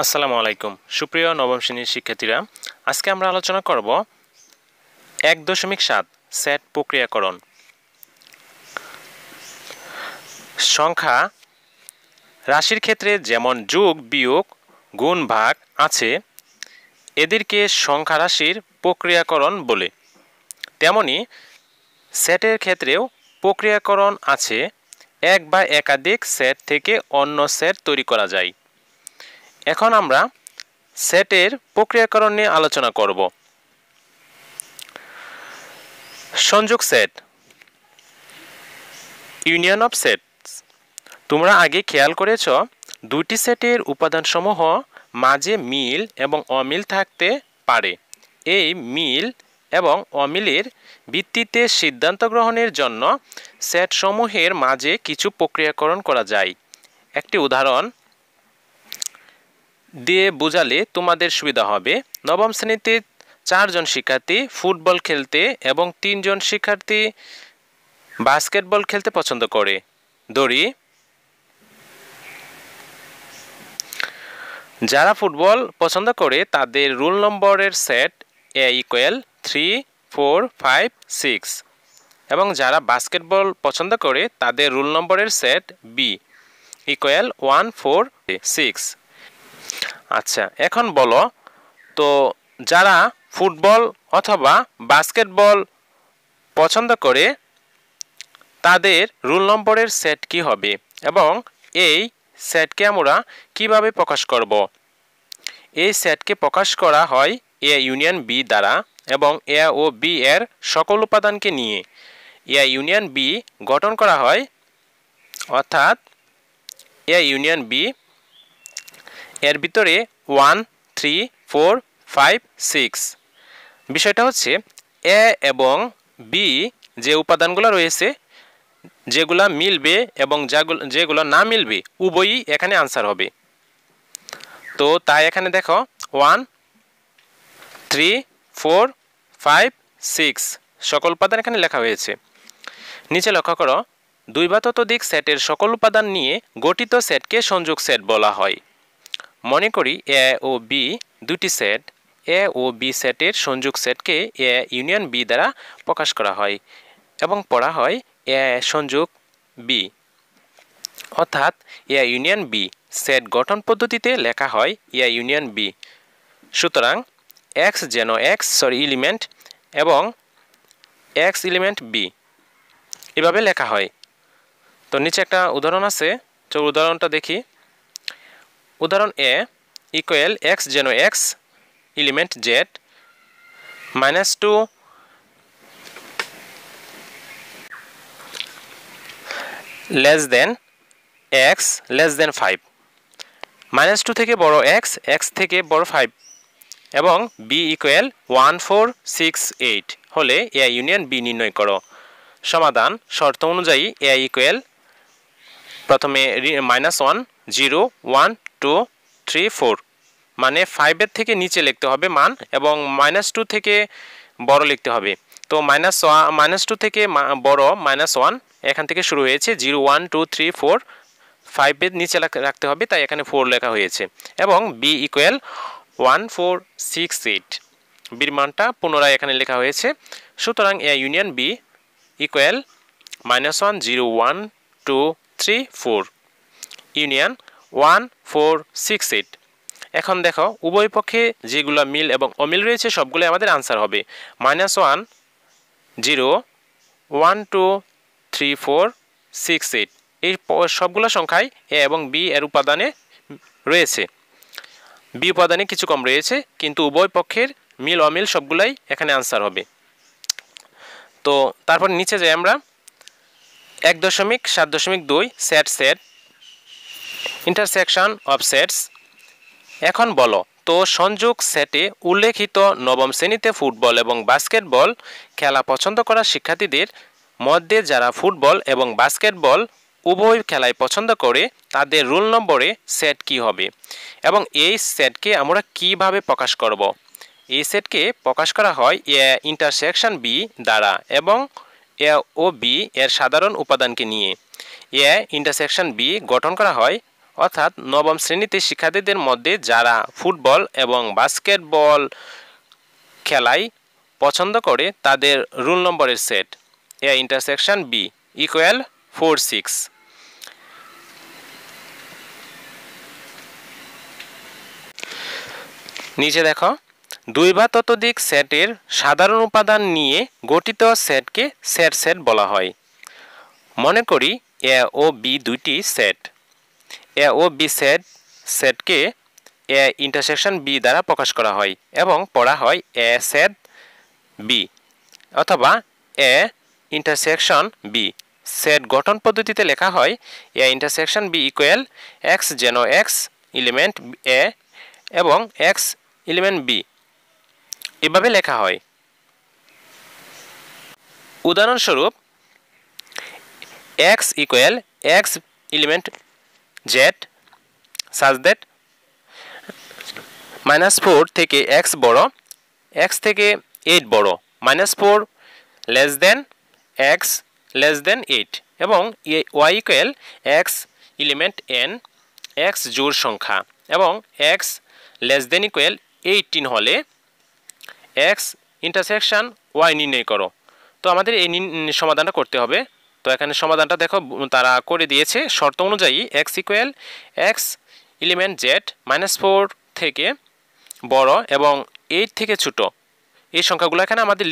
আসসালামু আলাইকুম সুপ্রিয় নবম শ্রেণীর শিক্ষার্থীরা, আজকে আমরা আলোচনা করব 1.7 সেট প্রক্রিয়াকরণ। সংখ্যা রাশির ক্ষেত্রে যেমন যোগ বিয়োগ গুণ ভাগ আছে, এদেরকে সংখ্যা রাশির প্রক্রিয়াকরণ বলে। তেমনি সেটের ক্ষেত্রেও প্রক্রিয়াকরণ আছে, এক বা একাধিক সেট থেকে অন্য সেট তৈরি করা যায়। এখন আমরা সেটের প্রক্রিয়াকরণ নিয়ে আলোচনা করব। সংযোগ সেট, ইউনিয়ন অফ সেটস। তোমরা আগে খেয়াল করেছ, দুটি সেটের উপাদানসমূহ মাঝে মিল এবং অমিল থাকতে পারে। এই মিল এবং অমিলের ভিত্তিতে সিদ্ধান্ত গ্রহণের জন্য সেটসমূহের মাঝে কিছু প্রক্রিয়াকরণ করা যায়। একটি উদাহরণ দিয়ে বোঝালে তোমাদের সুবিধা হবে। নবম শ্রেণীতে 4 জন শিক্ষার্থী ফুটবল খেলতে এবং 3 জন শিক্ষার্থী বাস্কেটবল খেলতে পছন্দ করে। ধরি যারা ফুটবল পছন্দ করে তাদের রোল নম্বরের সেট A = 3, 4, 5, 6 এবং যারা বাস্কেটবল পছন্দ করে তাদের রোল নম্বরের সেট B = 1, 4, 6। আচ্ছা, এখন বলো তো যারা ফুটবল অথবা বাস্কেটবল পছন্দ করে তাদের রোল নম্বরের সেট কি হবে এবং এই সেটকে আমরা কিভাবে প্রকাশ করব? এই সেটকে প্রকাশ করা হয় A ইউনিয়ন B দ্বারা এবং A ও B এর সকল উপাদানকে নিয়ে A ইউনিয়ন B গঠন করা হয়, অর্থাৎ A ইউনিয়ন B এর ভিতরে 1, 3, 4, 5, 6। বিষয়টা হচ্ছে A এবং B যে উপাদানগুলো রয়েছে, যেগুলা মিলবে এবং যেগুলো না মিলবে উভয়ই এখানে আনসার হবে। তো তাই এখানে দেখো 1, 3, 4, 5, 6 সকল উপাদান এখানে লেখা হয়েছে। নিচে লক্ষ্য করো, 2 বা ততোধিক সেটের সকল উপাদান নিয়ে গঠিত সেটকে সংযোগ সেট বলা হয়। মনে করি A ও B দুটি সেট। A ও B সেটের সংযোগ সেটকে A ইউনিয়ন B দ্বারা প্রকাশ করা হয় এবং পড়া হয় A সংযোগ B, অর্থাৎ A ইউনিয়ন B সেট গঠন পদ্ধতিতে লেখা হয় A ইউনিয়ন B। সুতরাং X যেন এলিমেন্ট এবং X এলিমেন্ট B এভাবে লেখা হয়। তো নিচে একটা উদাহরণ আছে, তো উদাহরণটা দেখি। উদাহরণ A = X যেন X element Z -2 less than X less than 5, -2 থেকে বড় X, X থেকে বড় 5 এবং B = 1, 4, 6, 8 হলে A ইউনিয়ন B নির্ণয় করো। সমাধান শর্ত অনুযায়ী A = প্রথমে -1, 0, 1, 2, 3, 4 মানে 5 এর থেকে নিচে লিখতে হবে মান এবং -2 থেকে বড় লিখতে হবে। তো -2 থেকে বড় -1 এখান থেকে শুরু হয়েছে, 0, 1, 2, 3, 4 5 এর নিচে রাখতে হবে, তাই এখানে 4 লেখা হয়েছে এবং B = 1, 4, 6, 8 বির মানটা পুনরায় এখানে লেখা হয়েছে। সুতরাং A ইউনিয়ন B = -1, 0, 1, 2, 3, 4 ইউনিয়ন 1, 4, 6, 8। এখন দেখো উভয় পক্ষে যেগুলো মিল এবং অমিল রয়েছে সবগুলো আমাদের আনসার হবে। -1, 0, 1, 2, 3, 4, 6, 8 এই সবগুলো সংখ্যায় A এবং B এর উপাদানে রয়েছে। B উপাদানে কিছু কম রয়েছে, কিন্তু উভয় পক্ষের মিল অমিল সবগুলাই এখানে আনসার হবে। তো তারপর নিচে যাই আমরা 1.7.2 সেট ইন্টারসেকশন অফ সেটস। এখন বলো তো সংযোগ সেটে উল্লেখিত নবম শ্রেণীতে ফুটবল এবং বাস্কেটবল খেলা পছন্দ করা শিক্ষার্থীদের মধ্যে যারা ফুটবল এবং বাস্কেটবল উভয় খেলাই পছন্দ করে তাদের রোল নম্বরে সেট কি হবে এবং এই সেটকে আমরা কিভাবে প্রকাশ করব? এই সেটকে প্রকাশ করা হয় A ইন্টারসেকশন B দ্বারা এবং A ও B এর সাধারণ উপাদানকে নিয়ে। A ইন্টারসেকশন B গঠন করা হয়, অর্থাৎ নবম শ্রেণীতে শিক্ষার্থীদের মধ্যে যারা ফুটবল এবং বাস্কেটবল খেলায় পছন্দ করে তাদের রুল নম্বরের set A intersection B equal 4 6। নিচে দেখো, দুই বা ততোধিক সেটের সাধারণ উপাদান নিয়ে গঠিত সেটকে সেট বলা হয়। মনে করি এ ও বি দুইটি সেট। এ ও বি সেটকে এ ইন্টারসেকশন বি দ্বারা প্রকাশ করা হয় এবং পড়া হয় এ সেট বি অথবা এ ইন্টারসেকশন বি। সেট গঠন পদ্ধতিতে লেখা হয় A intersection B equal X যেন এক্স এলিমেন্ট এ এবং এক্স এলিমেন্ট বি, এভাবে লেখা হয়। উদাহরণস্বরূপ x equal X element Z such that -4 থেকে x বড়, x থেকে 8 বড়, -4 less than x less than 8 এবং y equal x element n, x জোড় সংখ্যা এবং x লেস দেন ইকুয়াল 18 হলে x ইন্টারসেকশন y নির্ণয় করো। তো আমাদের এই সমাধানটা করতে হবে। তো এখানে সমাধানটা দেখো তারা করে দিয়েছে শর্ত অনুযায়ী x equal x element Z -4 থেকে বড় এবং 8 থেকে ছোট, এই সংখ্যাগুলো এখানে আমাদের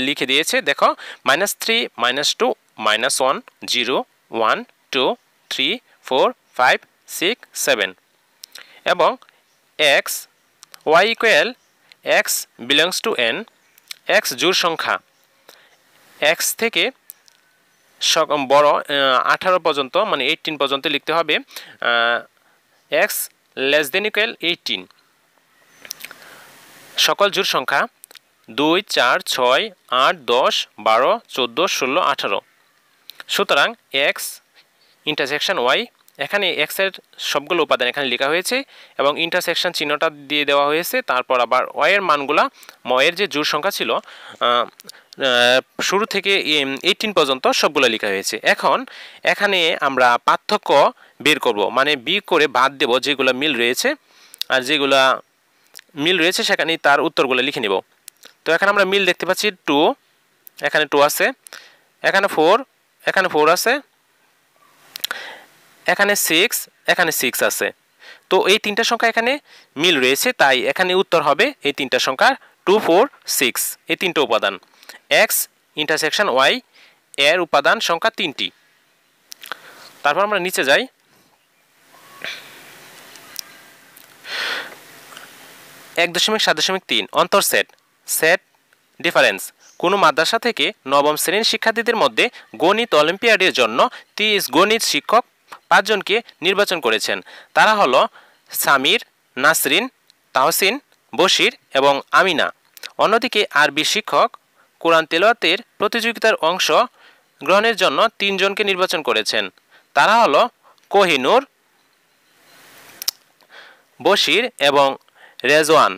লিখে দিয়েছে। দেখো -3 -2 -1 0 1 2 3 4 5 6 7 এবং x y equal x belongs to n, x জোড় সংখ্যা x থেকে বড় 18 পর্যন্ত মানে 18 পর্যন্ত লিখতে হবে, x লেস দেন ইকুয়াল 18। সকল জোড় সংখ্যা 2 4 6 8 10 12 14 16 18। সুতরাং x ইন্টারসেকশন y, এখানে x এর সবগুলো উপাদান এখানে লেখা হয়েছে এবং ইন্টারসেকশন চিহ্নটা দিয়ে দেওয়া হয়েছে। তারপর আবার y এর মানগুলা এর যে জোড় সংখ্যা ছিল শুরু থেকে 18 পর্যন্ত সবগুলো লেখা হয়েছে। এখন এখানে আমরা পার্থক্য বের করব, মানে বি করে বাদ দেব যেগুলো মিল রয়েছে, আর যেগুলো মিল রয়েছে সেখানে তার উত্তরগুলো লিখে নেব। তো এখানে আমরা মিল দেখতে পাচ্ছি 2, এখানে 2 আছে, এখানে 4, এখানে 4 আছে, এখানে 6, এখানে 6 আছে। তো এই তিনটা সংখ্যা এখানে মিল রয়েছে, তাই এখানে উত্তর হবে এই তিনটা সংখ্যা 2 4 6, এই তিনটা উপাদান। x ইন্টারসেকশন y এর উপাদান সংখ্যা 3টি। তারপর আমরা নিচে যাই। এক 1.7.3 অন্তর সেট সেট ডিফারেন্স। কোনো মাদ্রাসা থেকে নবম শ্রেণীর শিক্ষার্থীদের মধ্যে গণিত অলিম্পিয়াডের জন্য 30 গণিত শিক্ষক 5 জনকে নির্বাচন করেছেন। তারা হলো সামির, নাসরিন, তাহসিন, বশির এবং আমিনা। অন্যদিকে আরবি শিক্ষক কোরআন তেলাওয়াতের প্রতিযোগিতার অংশ গ্রহণের জন্য 3 জনকে নির্বাচন করেছেন। তারা হলো কোহিনুর, বশির এবং রেজওয়ান।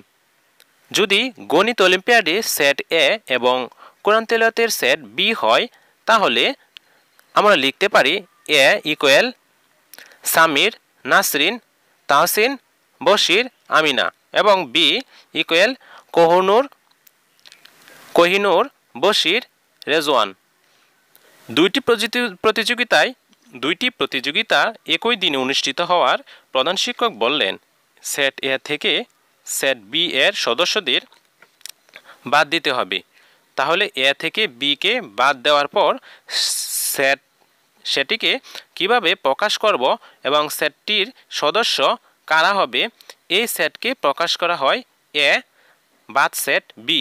যদি গণিত অলিম্পিয়াডে সেট এ এবং কোরআন তেলাওয়াতের সেট বি হয় তাহলে আমরা লিখতে পারি এ ইকুয়াল সামির, নাসরিন, তাহসিন, বশির, আমিনা এবং বি ইকুয়াল কোহিনুর, বশির, রেজওয়ান। দুইটি প্রতিযোগিতা একই দিনে অনুষ্ঠিত হওয়ার প্রধান শিক্ষক বললেন সেট এ থেকে সেট বি এর সদস্যদের বাদ দিতে হবে। তাহলে এ থেকে বি কে বাদ দেওয়ার পর সেটিকে কিভাবে প্রকাশ করব এবং সেটটির সদস্য কারা হবে, এই সেটকে প্রকাশ করা হয় এ বাদ সেট বি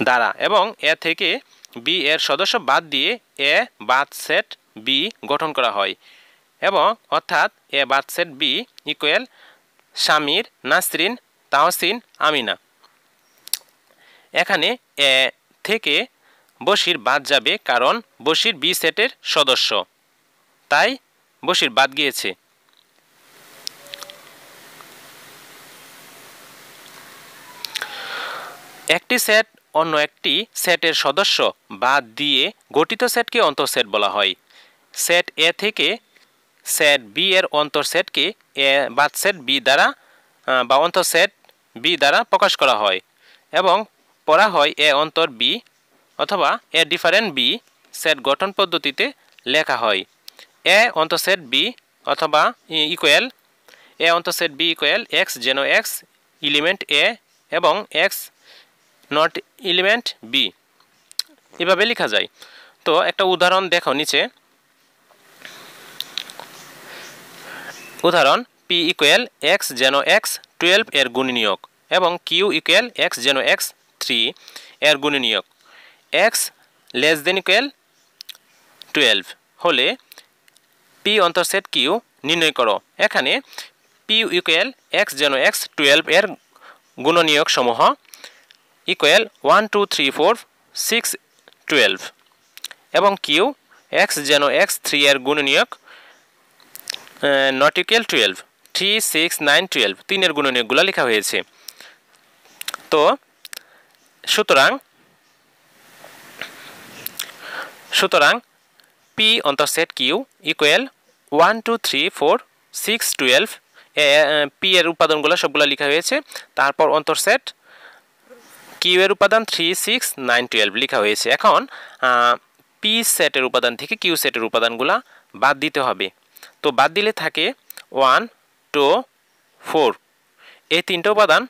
দ্বারা এবং এ থেকে বি এর সদস্য বাদ দিয়ে এ বাদ সেট বি গঠন করা হয় এবং অর্থাৎ এ বাদ set B equal Samir, Nasrin, Tahsin, Amina. এখানে এ থেকে বশির বাদ যাবে কারণ বশির বি সেটের সদস্য, তাই বশির বাদ গিয়েছে। একটি সেট অন্য একটি সেটের সদস্য বাদ দিয়ে গঠিত সেটকে অন্তঃসেট বলা হয়। সেট এ থেকে সেট বি এর অন্তর সেটকে এ বাদ সেট বি দ্বারা বা অন্তর সেট বি দ্বারা প্রকাশ করা হয় এবং পড়া হয় এ অন্তর বি অথবা এ ডিফারেন্ট বি সেট গঠন পদ্ধতিতে লেখা হয় এ অন্তর সেট বি অথবা ইকুয়াল এ অন্তর সেট বি ইকুয়াল এক্স যেন এক্স এলিমেন্ট এ এবং এক্স নট এলিমেন্ট বি এভাবে লেখা যায়। তো একটা উদাহরণ দেখো নিচে। উদাহরণ পি ইকুয়াল এক্স যেন এক্স 12 এর গুণনীয়ক এবং কিউ ইকুয়াল এক্স যেন এক্স 3 এর গুণনীয়ক এক্স লেস দেন ইকুয়াল 12 হলে পি অন্তর্সেট কিউ নির্ণয় করো। এখানে পি ইকুয়াল এক্স যেন এক্স 12 এর গুণনীয়ক সমূহ ইকুয়াল 1 2 3 4 6 12 এবং কিউ এক্স যেন এক্স 3 এর গুণনীয়ক নট ইকুয়াল 12 3 6 9 12 3 এর গুণনীয়কগুলো লেখা হয়েছে। তো সুতরাং পি অন্তর্সেট কিউ ইকুয়াল 1 2 3 4 6 12 পি এর উপাদানগুলো সবগুলো লেখা হয়েছে। তারপর অন্তর্সেট কিউ এর উপাদান 3 6 9 12 লেখা হয়েছে। এখন পি সেটের উপাদান থেকে কিউ সেটের উপাদানগুলো বাদ দিতে হবে। তো বাদ দিলে থাকে 1 2 4 এই তিনটা উপাদান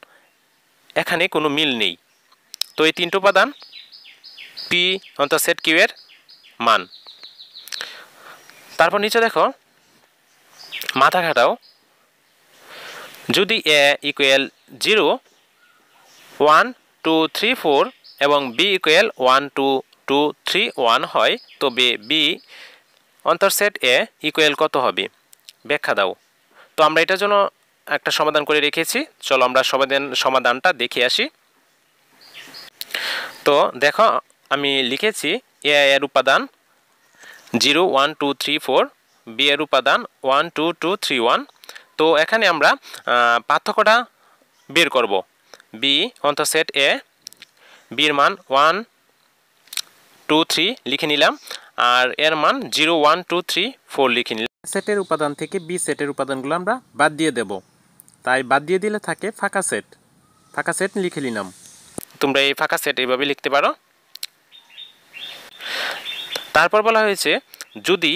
এখানে কোনো মিল নেই। তো এই তিনটা উপাদান পি অন্তর্সেট কিউ এর মান। তারপর নিচে দেখো মাথা খাটাও যদি এ ইকুয়াল 0 1 2 3 4 এবং বি ইকুয়াল 1 2 2 3 1 হয় তবে বি অন্তর্সেট এ ইকুয়াল কত হবে ব্যাখ্যা দাও। তো আমরা এটার জন্য একটা সমাধান করে রেখেছি, চলো আমরা সমাধানটা দেখে আসি। তো দেখো আমি লিখেছি এ এর উপাদান 0 1 2 3 4 বি এর উপাদান 1 2 2 3 1। তো এখানে আমরা পার্থক্যটা বের করব। বি অন্তর্সেট এ বির মান 1 2 3 লিখে নিলাম আর এর মান 0 1 2 3 4 লিখে নিলাম। সেটের উপাদান থেকে বি সেটের উপাদানগুলো আমরা বাদ দিয়ে দেব, তাই বাদ দিয়ে দিলে থাকে ফাঁকা সেট লিখে নিলাম। তোমরা এই ফাঁকা সেট এইভাবে লিখতে পারো। তারপর বলা হয়েছে যদি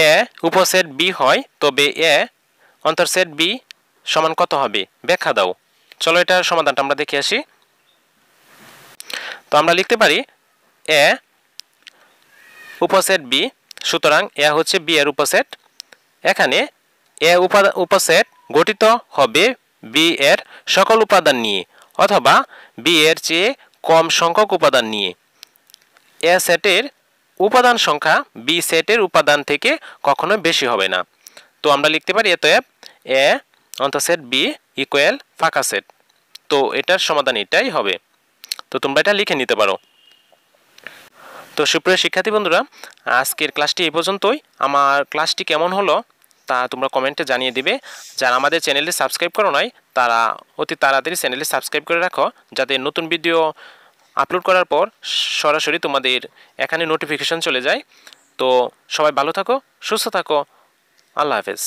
এ উপসেট বি হয় তবে এ অন্তর্সেট বি সমান কত হবে ব্যাখ্যা দাও। চলো এটার সমাধানটা আমরা দেখে আসি। তো আমরা লিখতে পারি এ উপসেট বি, সুতরাং এ হচ্ছে বি এর উপসেট। এখানে এ উপসেট গঠিত হবে বি এর সকল উপাদান নিয়ে অথবা বি এর চেয়ে কম সংখ্যক উপাদান নিয়ে। এ সেটের উপাদান সংখ্যা বি সেটের উপাদান থেকে কখনো বেশি হবে না। তো আমরা লিখতে পারি অতএব এ অন্তর্সেট বি ইকুয়াল ফাঁকা সেট। তো এটার সমাধান এটাই হবে। তো তোমরা এটা লিখে নিতে পারো। তো সুপ্রিয় শিক্ষার্থী বন্ধুরা, আজকের ক্লাসটি এই পর্যন্তই। আমার ক্লাসটি কেমন হলো তা তোমরা কমেন্টে জানিয়ে দিবে। যারা আমাদের চ্যানেলটি সাবস্ক্রাইব করো নাই তারা অতি তাড়াতাড়ি চ্যানেলটি সাবস্ক্রাইব করে রাখো, যাতে নতুন ভিডিও আপলোড করার পর সরাসরি তোমাদের এখানে নোটিফিকেশন চলে যায়। তো সবাই ভালো থাকো, সুস্থ থাকো, আল্লাহ হাফেজ।